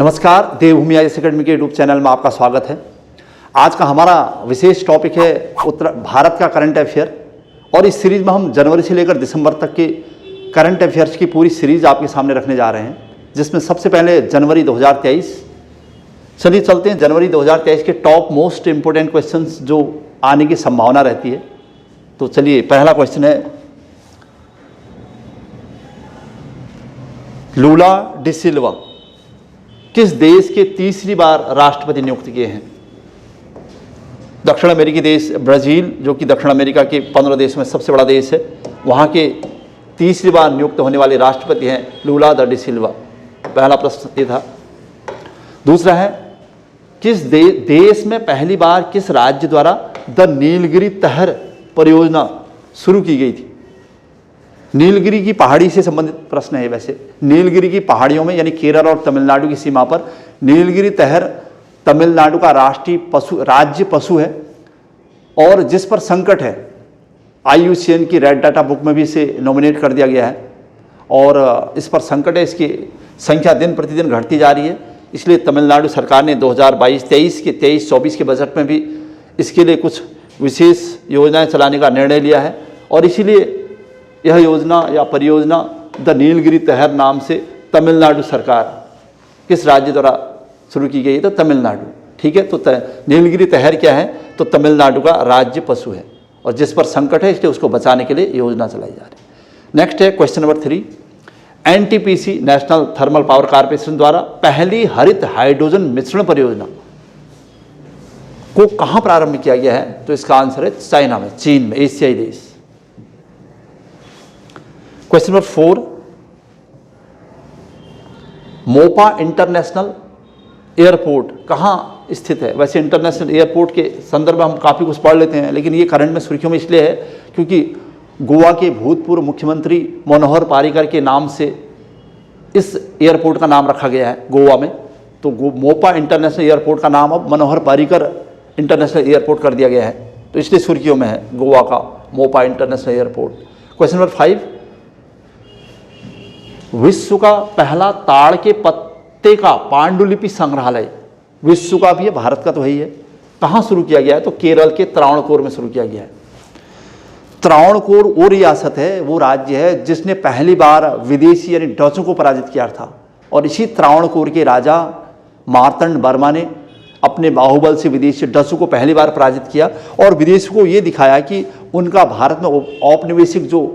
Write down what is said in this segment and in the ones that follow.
नमस्कार, देवभूमि IAS academy के YouTube channel में आपका स्वागत है। आज का हमारा विशेष टॉपिक है उत्तर भारत का करंट अफेयर, और इस सीरीज में हम जनवरी से लेकर दिसंबर तक के करंट अफेयर्स की पूरी सीरीज आपके सामने रखने जा रहे हैं, जिसमें सबसे पहले जनवरी 2023। चलिए चलते हैं जनवरी 2023 के टॉप मोस्ट इम्पोर्टेंट क्वेश्चंस जो आने की संभावना रहती है। तो चलिए, पहला क्वेश्चन है, लूला डी सिल्वा किस देश के तीसरी बार राष्ट्रपति नियुक्त किए हैं? दक्षिण अमेरिकी देश ब्राज़ील, जो कि दक्षिण अमेरिका के 15 देशों में सबसे बड़ा देश है, वहाँ के तीसरी बार नियुक्त होने वाले राष्ट्रपति हैं लूला डी सिल्वा। पहला प्रश्न ये था। दूसरा है, किस देश में पहली बार किस राज्य द्वारा द नीलगिरी तहर परियोजना शुरू की गई थी? नीलगिरी की पहाड़ी से संबंधित प्रश्न है। वैसे नीलगिरी की पहाड़ियों में यानी केरल और तमिलनाडु की सीमा पर नीलगिरी तहर तमिलनाडु का राष्ट्रीय राज्य पशु है, और जिस पर संकट है IUCN की रेड डाटा बुक में भी इसे नॉमिनेट कर दिया गया है, और इस पर संकट है, इसकी संख्या दिन प्रतिदिन घटती जा रही है। इसलिए तमिलनाडु सरकार ने 2022-23 के 23-24 के बजट में भी इसके लिए कुछ विशेष योजनाएं चलाने का निर्णय लिया है, और इसीलिए यह योजना या परियोजना द नीलगिरी तहर नाम से तमिलनाडु सरकार किस राज्य द्वारा शुरू की गई है? तो तमिलनाडु। ठीक है, तो नीलगिरी तहर क्या है? तो तमिलनाडु का राज्य पशु है, और जिस पर संकट है इसलिए उसको बचाने के लिए योजना चलाई जा रही है। नेक्स्ट है question number 3, NTPC national thermal power corporation द्वारा पहली हरित हाइड्रोजन मिश्रण परियोजना को कहां प्रारंभ किया गया है? तो इसका आंसर है चाइना में, चीन में, एशियाई देश। Question number 4, Mopa international airport कहाँ स्थित है? वैसे इंटरनेशनल एयरपोर्ट के संदर्भ में हम काफ़ी कुछ पढ़ लेते हैं, लेकिन ये करंट में सुर्खियों में इसलिए है क्योंकि गोवा के भूतपूर्व मुख्यमंत्री मनोहर पारिकर के नाम से इस एयरपोर्ट का नाम रखा गया है गोवा में। तो मोपा इंटरनेशनल एयरपोर्ट का नाम अब मनोहर पारिकर इंटरनेशनल एयरपोर्ट कर दिया गया है, तो इसलिए सुर्खियों में है गोवा का Mopa international airport. Question number 5, विश्व का पहला ताड़ के पत्ते का पांडुलिपि संग्रहालय विश्व का भी है, भारत का तो है ही है, कहाँ शुरू किया गया है? तो केरल के त्रावणकोर में शुरू किया गया है। त्रावणकोर वो रियासत है, वो राज्य है जिसने पहली बार विदेशी यानी डचों को पराजित किया था, और इसी त्रावणकोर के राजा मार्तंड वर्मा ने अपने बाहुबल से विदेशी डचों को पहली बार पराजित किया, और विदेशियों को ये दिखाया कि उनका भारत में औपनिवेशिक जो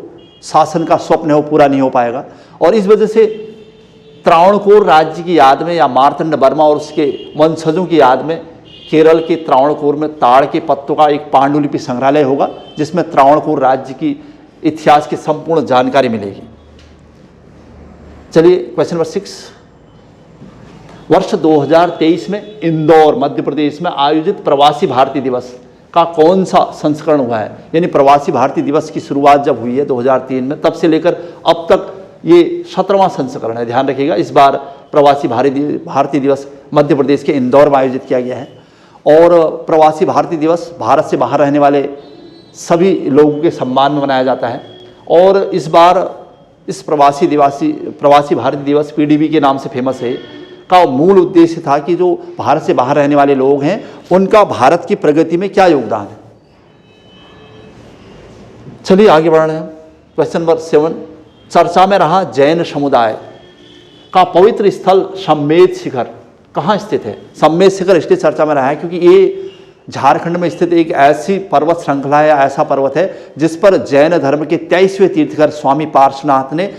शासन का स्वप्न है वो पूरा नहीं हो पाएगा। और इस वजह से त्रावणकोर राज्य की याद में या मार्तंड वर्मा और उसके वंशजों की याद में केरल के त्रावणकोर में ताड़ के पत्तों का एक पांडुलिपि संग्रहालय होगा, जिसमें त्रावणकोर राज्य की इतिहास की संपूर्ण जानकारी मिलेगी। चलिए क्वेश्चन नंबर 6, वर्ष 2023 में इंदौर मध्य प्रदेश में आयोजित प्रवासी भारतीय दिवस का कौन सा संस्करण हुआ है? यानी प्रवासी भारतीय दिवस की शुरुआत जब हुई है 2003 में, तब से लेकर अब तक ये 17वां संस्करण है। ध्यान रखिएगा, इस बार प्रवासी भारतीय दिवस मध्य प्रदेश के इंदौर में आयोजित किया गया है, और प्रवासी भारतीय दिवस भारत से बाहर रहने वाले सभी लोगों के सम्मान में मनाया जाता है। और इस बार इस प्रवासी भारतीय दिवस PDB के नाम से फेमस है, का मूल उद्देश्य था कि जो भारत से बाहर रहने वाले लोग हैं उनका भारत की प्रगति में क्या योगदान है। चलिए आगे बढ़ रहे हैं। क्वेश्चन नंबर 7, चर्चा में रहा जैन समुदाय का पवित्र स्थल सम्मेद शिखर कहाँ स्थित है? सम्मेद शिखर इसलिए चर्चा में रहा है क्योंकि ये झारखंड में स्थित एक ऐसी पर्वत श्रृंखला है, ऐसा पर्वत है जिस पर जैन धर्म के 23वें तीर्थकर स्वामी पार्श्वनाथ ने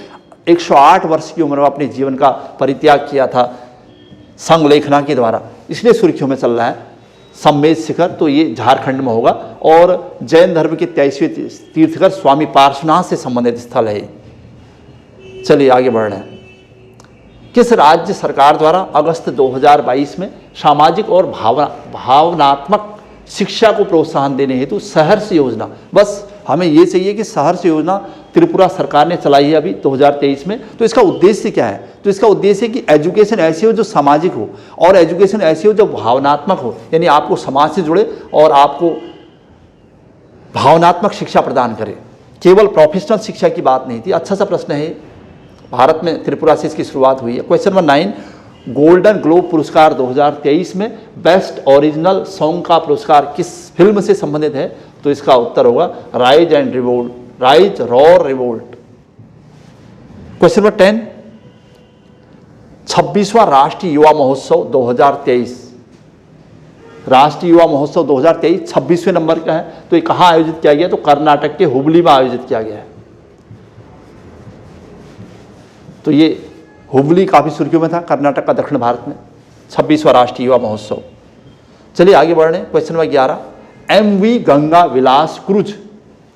108 वर्ष की उम्र में अपने जीवन का परित्याग किया था संलेखना के द्वारा, इसलिए सुर्खियों में चल रहा है सम्मेद शिखर। तो ये झारखंड में होगा, और जैन धर्म के 23वें तीर्थकर स्वामी पार्श्वनाथ से संबंधित स्थल है। चलिए आगे बढ़ रहे हैं। किस राज्य सरकार द्वारा अगस्त 2022 में सामाजिक और भावनात्मक शिक्षा को प्रोत्साहन देने हेतु सहर्ष योजना, बस हमें ये चाहिए कि सहर्ष योजना त्रिपुरा सरकार ने चलाई है अभी 2023 में। तो इसका उद्देश्य क्या है? तो इसका उद्देश्य है कि एजुकेशन ऐसी हो जो सामाजिक हो, और एजुकेशन ऐसी हो जो भावनात्मक हो, यानी आपको समाज से जुड़े और आपको भावनात्मक शिक्षा प्रदान करे, केवल प्रोफेशनल शिक्षा की बात नहीं थी। अच्छा सा प्रश्न है, भारत में त्रिपुरा से इसकी शुरुआत हुई है। क्वेश्चन नंबर 9, गोल्डन ग्लोब पुरस्कार 2023 में बेस्ट ओरिजिनल सॉन्ग का पुरस्कार किस फिल्म से संबंधित है? तो इसका उत्तर होगा rise and revolt, rise roar revolt. Question number 10, 26वां राष्ट्रीय युवा महोत्सव 2023, राष्ट्रीय युवा महोत्सव 2023 26वें नंबर का है। तो ये कहाँ आयोजित किया गया? तो कर्नाटक के हुबली में आयोजित किया गया है। तो ये हुबली काफ़ी सुर्खियों में था, कर्नाटक का दक्षिण भारत में 26वां राष्ट्रीय युवा महोत्सव। चलिए आगे बढ़ रहे हैं। क्वेश्चन नंबर 11, MV गंगा विलास क्रूज,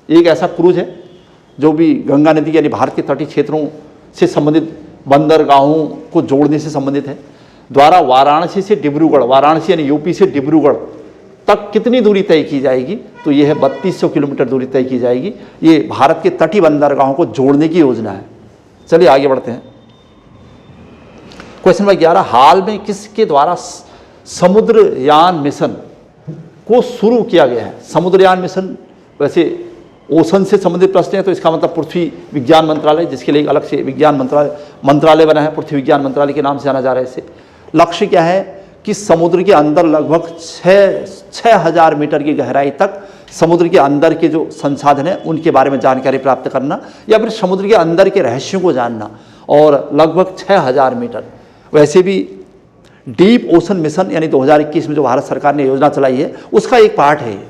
एक ऐसा क्रूज है जो भी गंगा नदी यानी भारत के तटीय क्षेत्रों से संबंधित बंदरगाहों को जोड़ने से संबंधित है, द्वारा वाराणसी से डिब्रूगढ़, वाराणसी यानी यूपी से डिब्रूगढ़ तक कितनी दूरी तय की जाएगी? तो यह है 3200 किलोमीटर दूरी तय की जाएगी। ये भारत के तटीय बंदरगाहों को जोड़ने की योजना है। चलिए आगे बढ़ते हैं। क्वेश्चन नंबर 11, हाल में किसके द्वारा समुद्रयान मिशन को शुरू किया गया है? समुद्रयान मिशन वैसे ओशन से संबंधित प्रश्न है, तो इसका मतलब पृथ्वी विज्ञान मंत्रालय, जिसके लिए अलग से विज्ञान मंत्रालय बना है, पृथ्वी विज्ञान मंत्रालय के नाम से जाना जा रहा है इसे। लक्ष्य क्या है कि समुद्र के अंदर लगभग 6,000 मीटर की गहराई तक समुद्र के अंदर के जो संसाधन है उनके बारे में जानकारी प्राप्त करना, या फिर समुद्र के अंदर के रहस्यों को जानना। और लगभग 6,000 मीटर, वैसे भी डीप ओशन मिशन यानी 2021 में जो भारत सरकार ने योजना चलाई है उसका एक पार्ट है ये।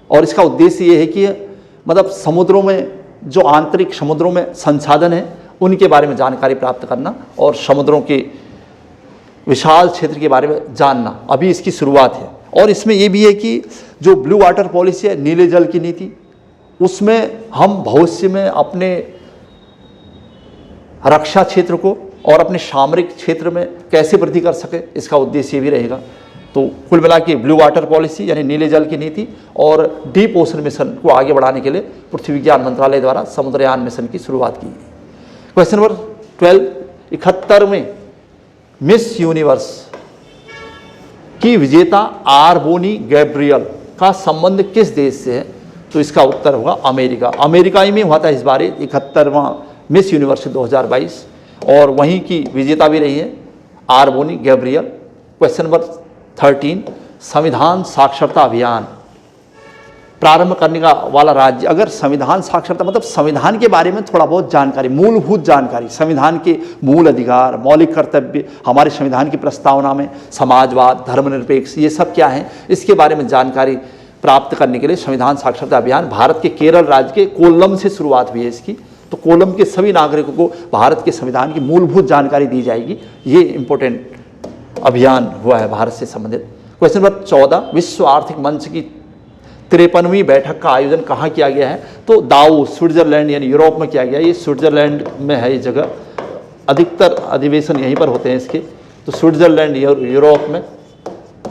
और इसका उद्देश्य ये है कि मतलब समुद्रों में जो आंतरिक समुद्रों में संसाधन है उनके बारे में जानकारी प्राप्त करना और समुद्रों के विशाल क्षेत्र के बारे में जानना। अभी इसकी शुरुआत है। और इसमें यह भी है कि जो ब्लू वाटर पॉलिसी है, नीले जल की नीति, उसमें हम भविष्य में अपने रक्षा क्षेत्र को और अपने सामरिक क्षेत्र में कैसे वृद्धि कर सके, इसका उद्देश्य भी रहेगा। तो कुल मिला के ब्लू वाटर पॉलिसी यानी नीले जल की नीति और डीप ओशन मिशन को आगे बढ़ाने के लिए पृथ्वी विज्ञान मंत्रालय द्वारा समुद्रयान मिशन की शुरुआत की गई। क्वेश्चन नंबर 12, 71वें मिस यूनिवर्स की विजेता आरबोनी गैब्रियल का संबंध किस देश से है? तो इसका उत्तर होगा अमेरिका। अमेरिका ही में हुआ था इस बार 71वां मिस यूनिवर्स 2022 और वहीं की विजेता भी रही है आरबोनी गैब्रियल। क्वेश्चन नंबर 13, संविधान साक्षरता अभियान प्रारंभ करने का वाला राज्य। अगर संविधान साक्षरता मतलब संविधान के बारे में थोड़ा बहुत जानकारी, मूलभूत जानकारी, संविधान के मूल अधिकार, मौलिक कर्तव्य, हमारे संविधान की प्रस्तावना में समाजवाद, धर्मनिरपेक्ष, ये सब क्या है, इसके बारे में जानकारी प्राप्त करने के लिए संविधान साक्षरता अभियान भारत के केरल राज्य के कोल्लम से शुरुआत हुई है इसकी। तो कोल्लम के सभी नागरिकों को भारत के संविधान की मूलभूत जानकारी दी जाएगी। ये इंपॉर्टेंट अभियान हुआ है भारत से संबंधित। क्वेश्चन नंबर 14, विश्व आर्थिक मंच की 53वीं बैठक का आयोजन कहाँ किया गया है? तो दावोस, स्विट्जरलैंड यानी यूरोप में किया गया। ये स्विट्जरलैंड में है ये जगह, अधिकतर अधिवेशन यहीं पर होते हैं इसके। तो स्विट्जरलैंड यूरोप में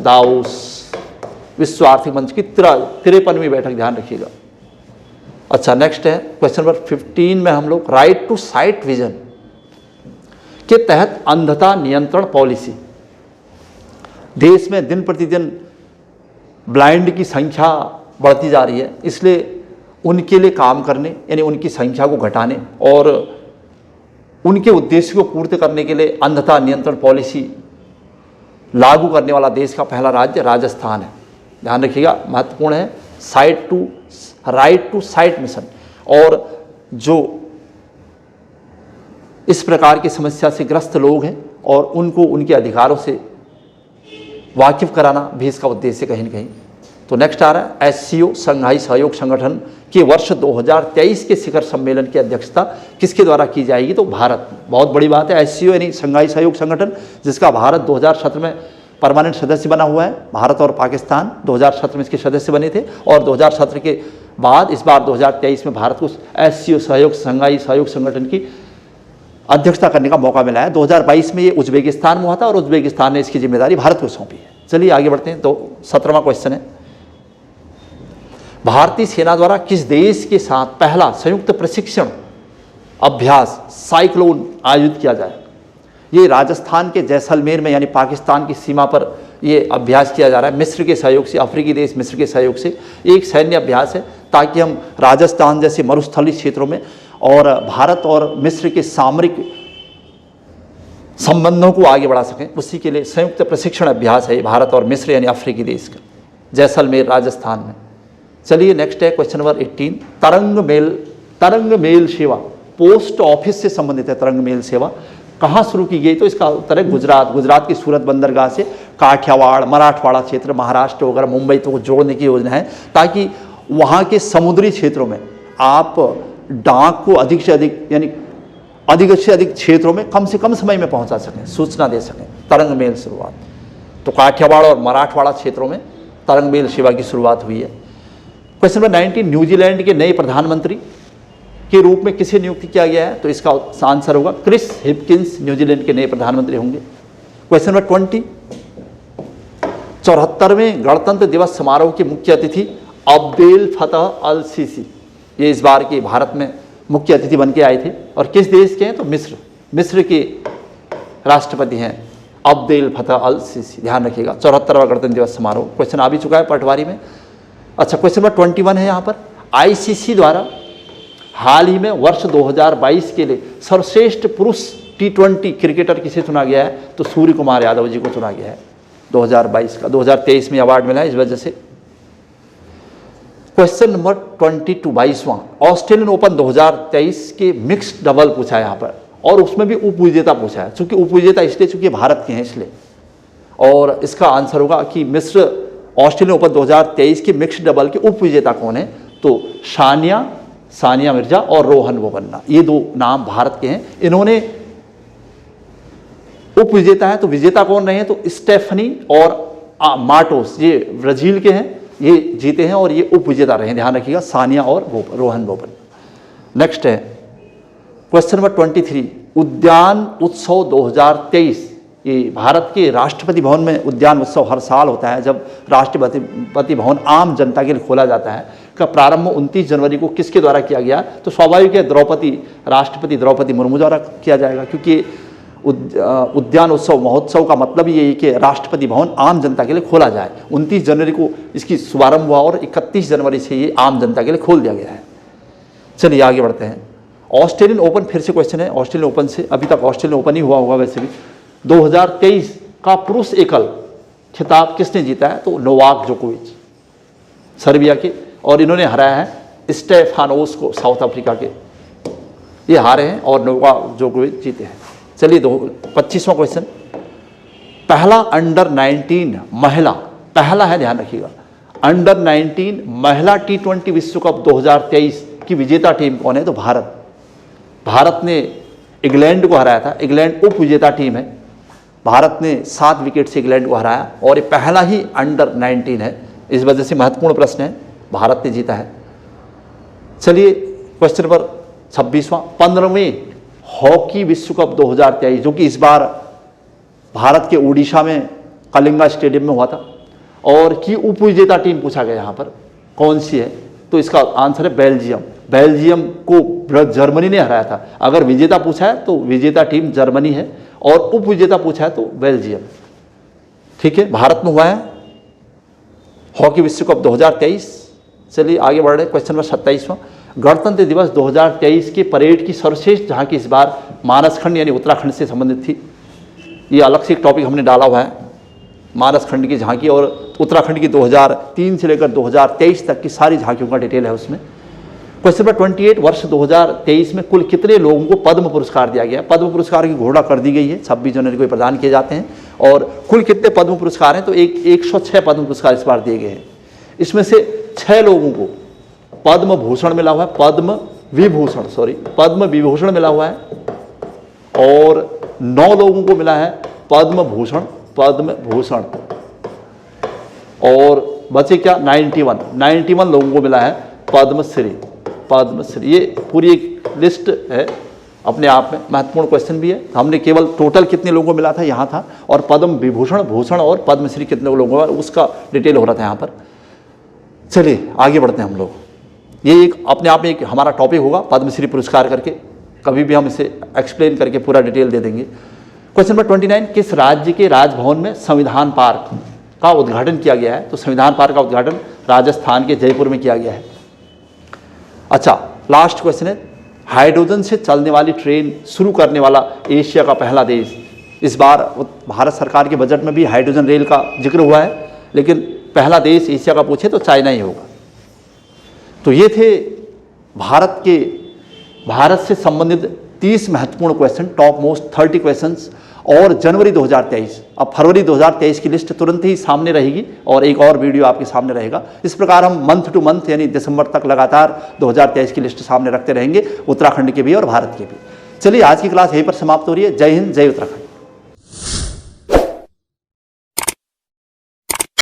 दावोस विश्व आर्थिक मंच की 53वीं बैठक, ध्यान रखिएगा। अच्छा, नेक्स्ट है क्वेश्चन नंबर 15 में हम लोग राइट टू साइट विजन के तहत अंधता नियंत्रण पॉलिसी। देश में दिन प्रतिदिन ब्लाइंड की संख्या बढ़ती जा रही है, इसलिए उनके लिए काम करने यानी उनकी संख्या को घटाने और उनके उद्देश्य को पूर्ति करने के लिए अंधता नियंत्रण पॉलिसी लागू करने वाला देश का पहला राज्य राजस्थान है। ध्यान रखिएगा, महत्वपूर्ण है राइट टू साइट मिशन। और जो इस प्रकार की समस्या से ग्रस्त लोग हैं और उनको उनके अधिकारों से वाकिफ कराना भी इसका उद्देश्य कहीं न कहीं। तो नेक्स्ट आ रहा है SCO, शंघाई सहयोग संगठन के वर्ष 2023 के शिखर सम्मेलन की अध्यक्षता किसके द्वारा की जाएगी? तो भारत। बहुत बड़ी बात है, SCO यानी शंघाई सहयोग संगठन, जिसका भारत 2017 में परमानेंट सदस्य बना हुआ है। भारत और पाकिस्तान 2017 में इसके सदस्य बने थे और 2017 के बाद इस बार 2023 में भारत को SCO शंघाई सहयोग संगठन की अध्यक्षता करने का मौका मिला है। 2022 में ये उज्बेकिस्तान में हुआ था और उज्बेकिस्तान ने इसकी जिम्मेदारी भारत को सौंपी है। चलिए आगे बढ़ते हैं। तो 17वां क्वेश्चन है, भारतीय सेना द्वारा किस देश के साथ पहला संयुक्त प्रशिक्षण अभ्यास साइक्लोन आयोजित किया जाए? ये राजस्थान के जैसलमेर में यानी पाकिस्तान की सीमा पर ये अभ्यास किया जा रहा है। मिस्र के सहयोग से, अफ्रीकी देश मिस्र के सहयोग से एक सैन्य अभ्यास है, ताकि हम राजस्थान जैसे मरुस्थलीय क्षेत्रों में और भारत और मिस्र के सामरिक संबंधों को आगे बढ़ा सकें, उसी के लिए संयुक्त प्रशिक्षण अभ्यास है भारत और मिस्र यानी अफ्रीकी देश का, जैसलमेर राजस्थान में। चलिए नेक्स्ट है क्वेश्चन नंबर 18, तरंग मेल सेवा पोस्ट ऑफिस से संबंधित है। तरंग मेल सेवा कहाँ शुरू की गई? तो इसका उत्तर है गुजरात की सूरत बंदरगाह से काठियावाड़, मराठवाड़ा क्षेत्र, महाराष्ट्र वगैरह, मुंबई को जोड़ने की योजना है, ताकि वहाँ के समुद्री क्षेत्रों में आप डाक को अधिक से अधिक क्षेत्रों में कम से कम समय में पहुंचा सकें, सूचना दे सकें। तरंग मेल शुरुआत तो काठियावाड़ और मराठवाड़ा क्षेत्रों में तरंग मेल सेवा की शुरुआत हुई है। क्वेश्चन नंबर 19, न्यूजीलैंड के नए प्रधानमंत्री के रूप में किसे नियुक्त किया गया है? तो इसका आंसर होगा क्रिस हिपकिंस न्यूजीलैंड के नए प्रधानमंत्री होंगे। क्वेश्चन नंबर 20, 74वें गणतंत्र दिवस समारोह के मुख्य अतिथि अब्देल फतह अल सीसी, ये इस बार के भारत में मुख्य अतिथि बन के आए थे और किस देश के हैं? तो मिस्र के राष्ट्रपति हैं अब्देल फतह अल सीसी, ध्यान रखिएगा। 74वां गणतंत्र दिवस समारोह क्वेश्चन आ भी चुका है पटवारी में। अच्छा, क्वेश्चन नंबर 21 है यहाँ पर, आईसीसी द्वारा हाल ही में वर्ष 2022 के लिए सर्वश्रेष्ठ पुरुष T20 क्रिकेटर किसे चुना गया है? तो सूर्य कुमार यादव जी को चुना गया है 2022 का। 2023 में अवार्ड मिला है इस वजह से। क्वेश्चन नंबर 22, 22वां, ऑस्ट्रेलियन ओपन 2023 के मिक्स्ड डबल पूछा है यहाँ पर, और उसमें भी उपविजेता पूछा है। चूंकि उपविजेता इसलिए चूंकि भारत के हैं इसलिए, और इसका आंसर होगा कि मिस्र ऑस्ट्रेलियन ओपन 2023 के मिक्स्ड डबल के उपविजेता कौन है? तो सानिया मिर्जा और रोहन बोपन्ना, ये दो नाम भारत के हैं। इन्होंने उपविजेता है, तो विजेता कौन रहे हैं? तो स्टेफनी और मार्टोस, ये ब्राजील के हैं, ये जीते हैं और ये उपविजेता रहे, ध्यान रखिएगा, सानिया और रोहन बोपन्ना। नेक्स्ट है क्वेश्चन नंबर 23, उद्यान उत्सव 2023, ये भारत के राष्ट्रपति भवन में उद्यान उत्सव हर साल होता है जब राष्ट्रपति भवन आम जनता के लिए खोला जाता है, का प्रारंभ 29 जनवरी को किसके द्वारा किया गया? तो स्वाभाविक है राष्ट्रपति द्रौपदी मुर्मू द्वारा किया जाएगा, क्योंकि उद्यान उत्सव महोत्सव का मतलब ये है कि राष्ट्रपति भवन आम जनता के लिए खोला जाए। 29 जनवरी को इसकी शुभारंभ हुआ और 31 जनवरी से ये आम जनता के लिए खोल दिया गया है। चलिए आगे बढ़ते हैं। ऑस्ट्रेलियन ओपन, फिर से क्वेश्चन है ऑस्ट्रेलियन ओपन से, अभी तक ऑस्ट्रेलियन ओपन ही हुआ होगा वैसे भी। 2023 का पुरुष एकल खिताब किसने जीता है? तो नोवाक जोकोविच, सर्बिया के, और इन्होंने हराया है स्टेफानोस को, साउथ अफ्रीका के, ये हारे हैं और नोवाक जोकोविच जीते हैं। चलिए 25वां क्वेश्चन, पहला अंडर 19 महिला, पहला है ध्यान रखिएगा, अंडर 19 महिला T20 विश्व कप 2023 की विजेता टीम कौन है? तो भारत ने इंग्लैंड को हराया था। इंग्लैंड उप विजेता टीम है, भारत ने 7 विकेट से इंग्लैंड को हराया और ये पहला ही अंडर 19 है, इस वजह से महत्वपूर्ण प्रश्न है, भारत ने जीता है। चलिए क्वेश्चन नंबर 26वां, 15वें हॉकी विश्व कप 2023 जो कि इस बार भारत के उड़ीसा में कलिंगा स्टेडियम में हुआ था, और की उप विजेता टीम पूछा गया यहाँ पर कौन सी है? तो इसका आंसर है बेल्जियम को जर्मनी ने हराया था। अगर विजेता पूछा है तो विजेता टीम जर्मनी है और उप विजेता पूछा है तो बेल्जियम। ठीक है, भारत में हुआ है हॉकी विश्व कप 2023। चलिए आगे बढ़ रहे, क्वेश्चन नंबर 27वां, गणतंत्र दिवस 2023 के परेड की सर्वश्रेष्ठ झांकी इस बार मानसखंड यानी उत्तराखंड से संबंधित थी। ये अलग से एक टॉपिक हमने डाला हुआ है, मानसखंड की झांकी और उत्तराखंड की 2003 से लेकर 2023 तक की सारी झांकियों का डिटेल है उसमें। क्वेश्चन नंबर 28, वर्ष 2023 में कुल कितने लोगों को पद्म पुरस्कार दिया गया? पद्म पुरस्कार की घोषणा कर दी गई है, 26 जनवरी को प्रदान किए जाते हैं, और कुल कितने पद्म पुरस्कार हैं? तो 106 पद्म पुरस्कार इस बार दिए गए हैं। इसमें से 6 लोगों को पद्म भूषण मिला हुआ है, पद्म विभूषण मिला हुआ है, और 9 लोगों को मिला है पद्म भूषण, और बचे क्या? 91 लोगों को मिला है पद्मश्री। ये पूरी एक लिस्ट है अपने आप में, महत्वपूर्ण क्वेश्चन भी है। हमने केवल टोटल कितने लोगों को मिला था यहाँ था, और पद्म विभूषण, भूषण और पद्मश्री कितने लोगों को, उसका डिटेल हो रहा था यहाँ पर। चलिए आगे बढ़ते हैं हम लोग। ये एक अपने आप में एक हमारा टॉपिक होगा पद्मश्री पुरस्कार करके, कभी भी हम इसे एक्सप्लेन करके पूरा डिटेल दे देंगे। क्वेश्चन नंबर 29, किस राज्य के राजभवन में संविधान पार्क का उद्घाटन किया गया है? तो संविधान पार्क का उद्घाटन राजस्थान के जयपुर में किया गया है। अच्छा, लास्ट क्वेश्चन है, हाइड्रोजन से चलने वाली ट्रेन शुरू करने वाला एशिया का पहला देश इस बार भारत सरकार के बजट में भी हाइड्रोजन रेल का जिक्र हुआ है, लेकिन पहला देश एशिया का पूछे तो चाइना ही होगा। तो ये थे भारत से संबंधित 30 महत्वपूर्ण क्वेश्चन, टॉप मोस्ट 30 क्वेश्चंस। और जनवरी 2023, अब फरवरी 2023 की लिस्ट तुरंत ही सामने रहेगी और एक और वीडियो आपके सामने रहेगा। इस प्रकार हम मंथ टू मंथ यानी दिसंबर तक लगातार 2023 की लिस्ट सामने रखते रहेंगे, उत्तराखंड के भी और भारत के भी। चलिए आज की क्लास यहीं पर समाप्त हो रही है। जय हिंद, जय उत्तराखंड।